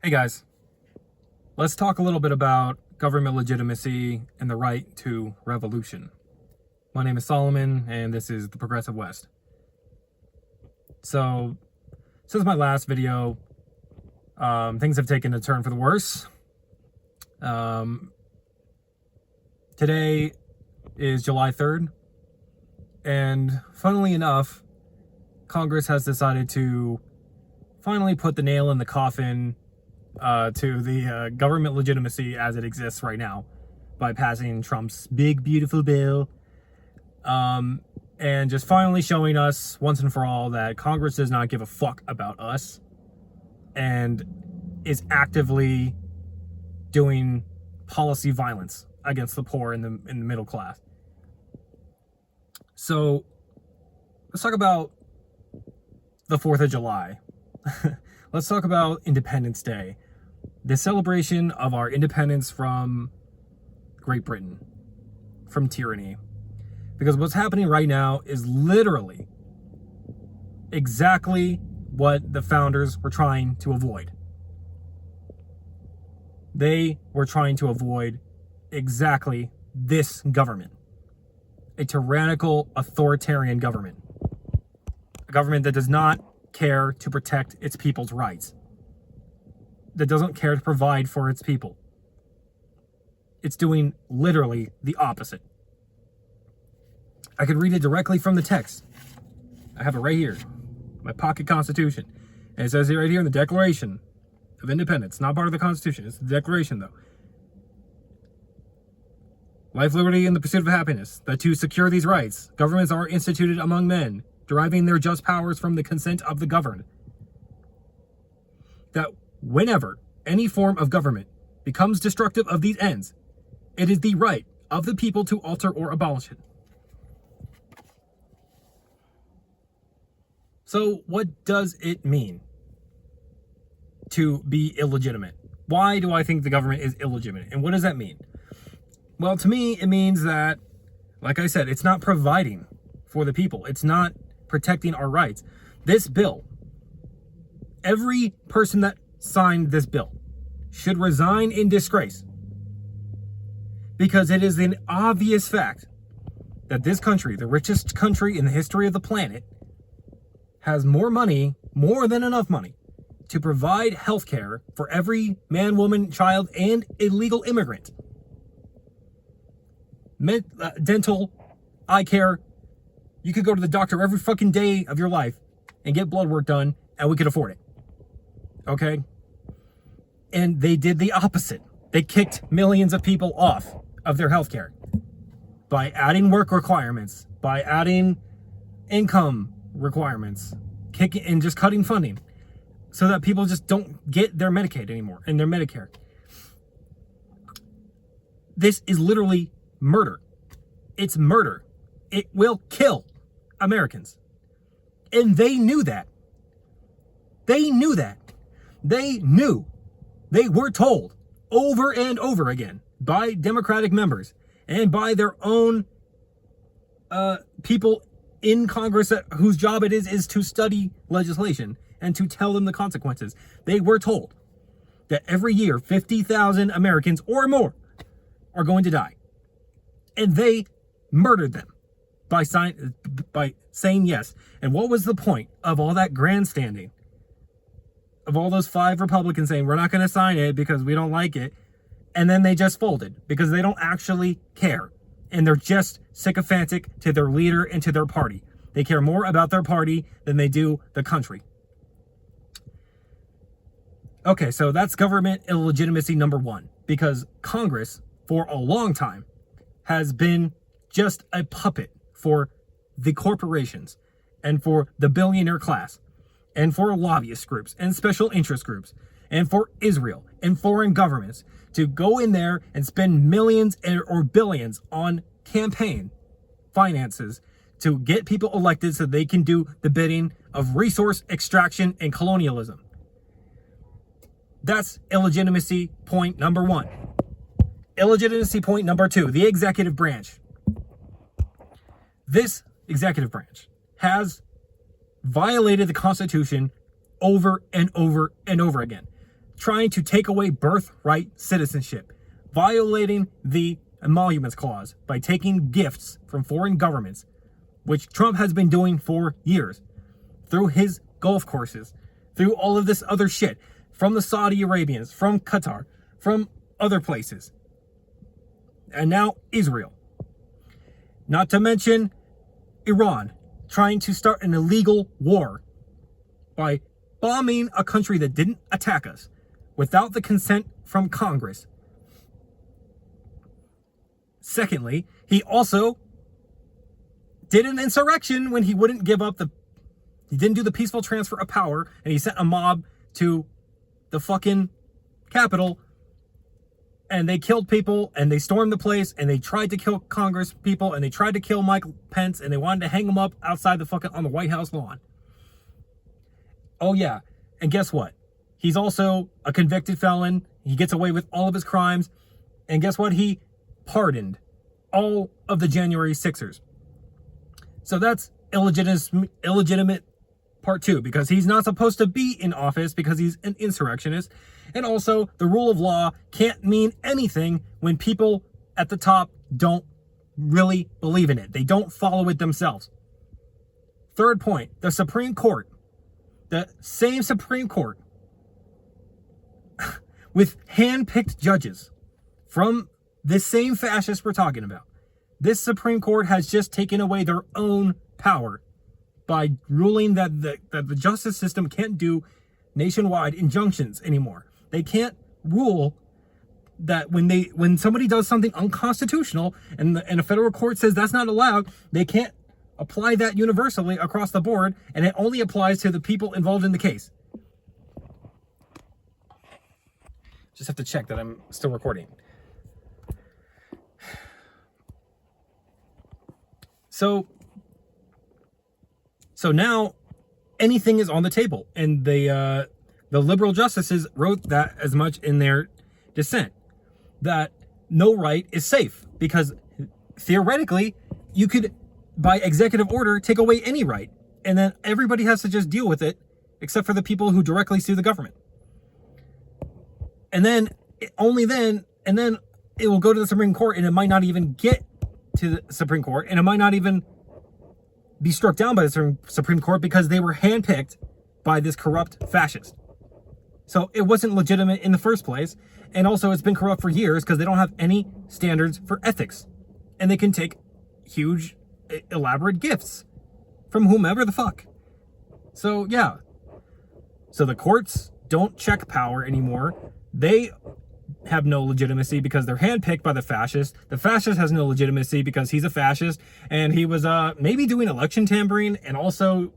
Hey guys, let's talk a little bit about government legitimacy and the right to revolution. My name is Solomon, and this is the Progressive West. So, since my last video, things have taken a turn for the worse. Today is July 3rd, and funnily enough, Congress has decided to finally put the nail in the coffin to the government legitimacy as it exists right now by passing Trump's big, beautiful bill, and just finally showing us once and for all that Congress does not give a fuck about us and is actively doing policy violence against the poor and the middle class. So let's talk about the 4th of July. Let's talk about Independence Day, the celebration of our independence from Great Britain, from tyranny. Because what's happening right now is literally exactly what the founders were trying to avoid. They were trying to avoid exactly this government, a tyrannical, authoritarian government, a government that does not care to protect its people's rights, that doesn't care to provide for its people. It's doing literally the opposite. I could read it directly from the text. I have it right here, my pocket Constitution. And it says it right here in the Declaration of Independence. Not part of the Constitution, it's the Declaration though. Life, liberty, and the pursuit of happiness, that to secure these rights, governments are instituted among men, deriving their just powers from the consent of the governed. That whenever any form of government becomes destructive of these ends, it is the right of the people to alter or abolish it. So what does it mean to be illegitimate? Why do I think the government is illegitimate? And what does that mean? Well, to me, it means that, like I said, it's not providing for the people. It's not protecting our rights. This bill, every person that signed this bill should resign in disgrace, because it is an obvious fact that this country, the richest country in the history of the planet, has more money, more than enough money, to provide health care for every man, woman, child, and illegal immigrant. Dental, eye care. You could go to the doctor every fucking day of your life and get blood work done, and we could afford it. Okay? And they did the opposite. They kicked millions of people off of their health care by adding work requirements, by adding income requirements, and just cutting funding so that people just don't get their Medicaid anymore and their Medicare. This is literally murder. It's murder. It will kill Americans. And they knew that. They knew that. They knew. They were told over and over again by Democratic members and by their own people in Congress whose job it is to study legislation and to tell them the consequences. They were told that every year 50,000 Americans or more are going to die. And they murdered them by saying yes. And what was the point of all that grandstanding? Of all those 5 Republicans saying, we're not going to sign it because we don't like it. And then they just folded because they don't actually care. And they're just sycophantic to their leader and to their party. They care more about their party than they do the country. Okay, so that's government illegitimacy number 1. Because Congress, for a long time, has been just a puppet for the corporations and for the billionaire class and for lobbyist groups and special interest groups and for Israel and foreign governments to go in there and spend millions or billions on campaign finances to get people elected so they can do the bidding of resource extraction and colonialism. That's illegitimacy point number 1. Illegitimacy point number 2, the executive branch. This executive branch has violated the Constitution over and over and over again trying to take away birthright citizenship, violating the Emoluments Clause by taking gifts from foreign governments, which Trump has been doing for years, through his golf courses, through all of this other shit, from the Saudi Arabians, from Qatar, from other places, and now Israel. Not to mention Iran, trying to start an illegal war by bombing a country that didn't attack us without the consent from Congress. Secondly, he also did an insurrection when he wouldn't give up he didn't do the peaceful transfer of power, and he sent a mob to the fucking Capitol, and they killed people, and they stormed the place, and they tried to kill Congress people, and they tried to kill Mike Pence, and they wanted to hang him up outside on the White House lawn. Oh yeah, and guess what? He's also a convicted felon. He gets away with all of his crimes, and guess what? He pardoned all of the January 6ers. So that's illegitimate part 2, because he's not supposed to be in office because he's an insurrectionist. And also, the rule of law can't mean anything when people at the top don't really believe in it. They don't follow it themselves. Third point, the Supreme Court, the same Supreme Court with hand-picked judges from this same fascist we're talking about. This Supreme Court has just taken away their own power by ruling that the justice system can't do nationwide injunctions anymore. They can't rule that when somebody does something unconstitutional and a federal court says that's not allowed, they can't apply that universally across the board, and it only applies to the people involved in the case. Just have to check that I'm still recording. So now anything is on the table, and the liberal justices wrote that as much in their dissent, that no right is safe, because theoretically you could, by executive order, take away any right, and then everybody has to just deal with it, except for the people who directly sue the government. And then then it will go to the Supreme Court, and it might not even get to the Supreme Court, and it might not even be struck down by the Supreme Court because they were handpicked by this corrupt fascist. So it wasn't legitimate in the first place, and also it's been corrupt for years because they don't have any standards for ethics, and they can take huge, elaborate gifts from whomever the fuck. So yeah, so the courts don't check power anymore. They have no legitimacy because they're handpicked by the fascist. The fascist has no legitimacy because he's a fascist, and he was maybe doing election tampering, and also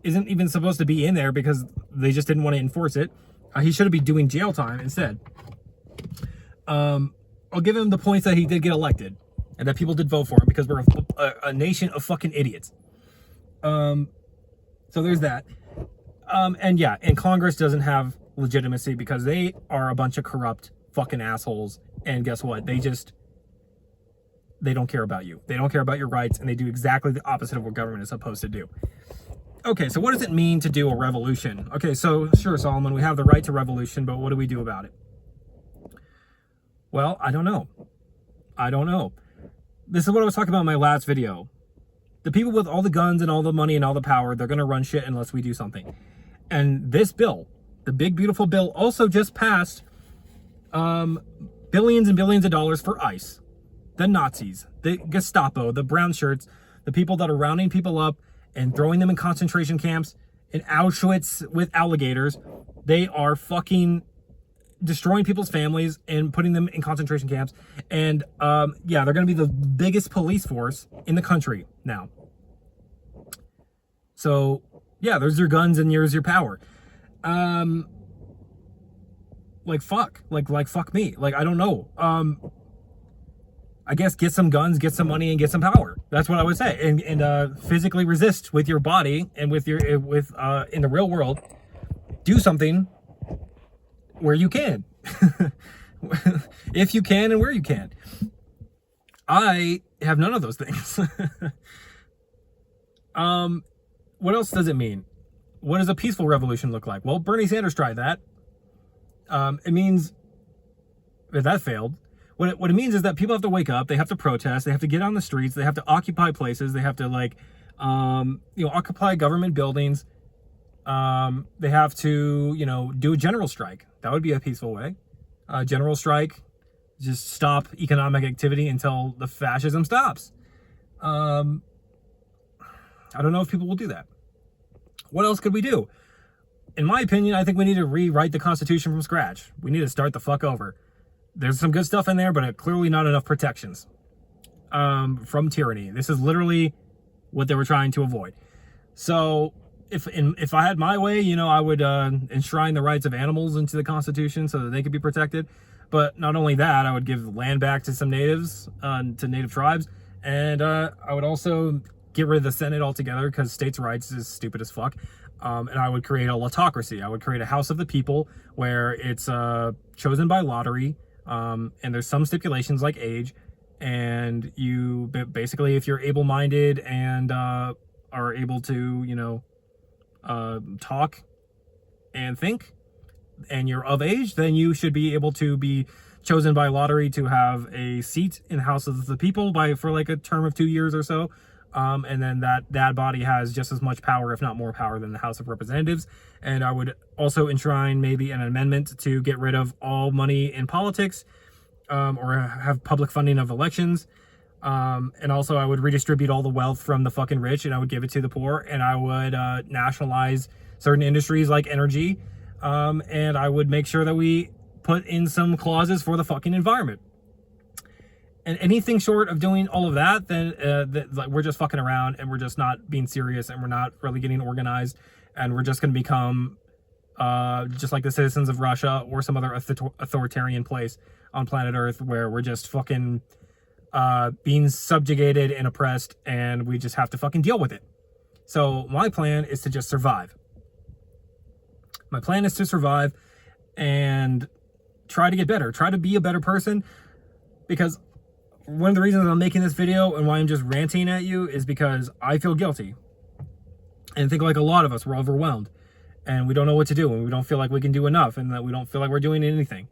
isn't even supposed to be in there because they just didn't want to enforce it. He should be doing jail time instead. I'll give him the points that he did get elected and that people did vote for him because we're a nation of fucking idiots. So there's that. And Congress doesn't have legitimacy because they are a bunch of corrupt fucking assholes, and guess what? They don't care about you. They don't care about your rights, and they do exactly the opposite of what government is supposed to do. Okay, so what does it mean to do a revolution? Okay, so sure, Solomon, we have the right to revolution, but what do we do about it? Well, I don't know. This is what I was talking about in my last video. The people with all the guns and all the money and all the power, they're going to run shit unless we do something. And this bill, the big beautiful bill, also just passed billions and billions of dollars for ICE, the Nazis, the Gestapo, the brown shirts, the people that are rounding people up and throwing them in concentration camps in Auschwitz with alligators. They are fucking destroying people's families and putting them in concentration camps. And yeah, they're going to be the biggest police force in the country now. So yeah, there's your guns and here's your power. Like fuck me. Like, I don't know. I guess get some guns, get some money, and get some power. That's what I would say. And physically resist with your body and with in the real world. Do something where you can. If you can and where you can. I have none of those things. What else does it mean? What does a peaceful revolution look like? Well, Bernie Sanders tried that. It means if that failed, what it means is that people have to wake up, they have to protest, they have to get on the streets, they have to occupy places, they have to occupy government buildings. They have to, do a general strike. That would be a peaceful way. General strike, just stop economic activity until the fascism stops. I don't know if people will do that. What else could we do? In my opinion, I think we need to rewrite the Constitution from scratch. We need to start the fuck over. There's some good stuff in there, but clearly not enough protections from tyranny. This is literally what they were trying to avoid. So if I had my way, I would enshrine the rights of animals into the Constitution so that they could be protected. But not only that, I would give land back to some natives, to native tribes, and I would also get rid of the Senate altogether because states' rights is stupid as fuck. And I would create a autocracy. I would create a House of the People where it's chosen by lottery, and there's some stipulations like age, and you basically, if you're able-minded and are able to, talk and think, and you're of age, then you should be able to be chosen by lottery to have a seat in the House of the People for like a term of 2 years or so. And then that body has just as much power, if not more power, than the House of Representatives. And I would also enshrine maybe an amendment to get rid of all money in politics, or have public funding of elections. And also I would redistribute all the wealth from the fucking rich, and I would give it to the poor, and I would nationalize certain industries like energy, and I would make sure that we put in some clauses for the fucking environment. And anything short of doing all of that, then we're just fucking around, and we're just not being serious, and we're not really getting organized, and we're just going to become just like the citizens of Russia or some other authoritarian place on planet Earth, where we're just fucking being subjugated and oppressed, and we just have to fucking deal with it. So my plan is to just survive. My plan is to survive and try to get better, try to be a better person, because one of the reasons I'm making this video and why I'm just ranting at you is because I feel guilty. And I think like a lot of us, we're overwhelmed, and we don't know what to do, and we don't feel like we can do enough, and that we don't feel like we're doing anything,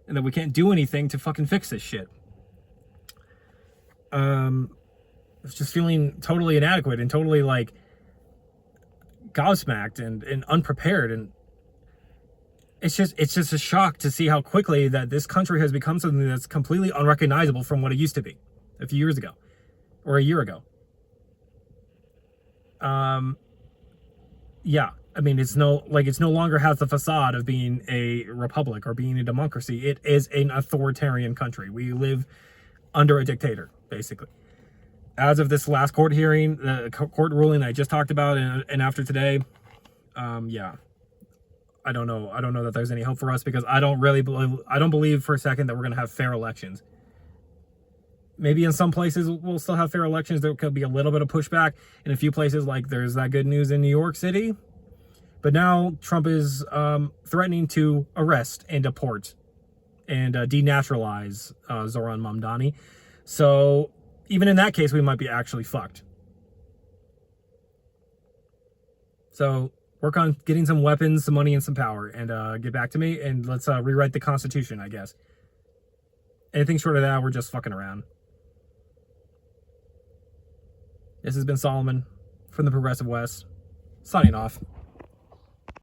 and that we can't do anything to fucking fix this shit. It's just feeling totally inadequate and totally like gobsmacked and unprepared, and it's just a shock to see how quickly that this country has become something that's completely unrecognizable from what it used to be a few years ago or a year ago. Yeah, I mean, it's no longer has the facade of being a republic or being a democracy. It is an authoritarian country. We live under a dictator, basically. As of this last court hearing, the court ruling I just talked about, and after today, yeah, I don't know that there's any hope for us, because I don't believe for a second that we're going to have fair elections. Maybe in some places we'll still have fair elections. There could be a little bit of pushback in a few places, like there's that good news in New York City. But now Trump is threatening to arrest and deport and denaturalize Zoran Mamdani. So even in that case, we might be actually fucked. So work on getting some weapons, some money, and some power, and get back to me, and let's rewrite the Constitution, I guess. Anything short of that, we're just fucking around. This has been Solomon from the Progressive West, signing off.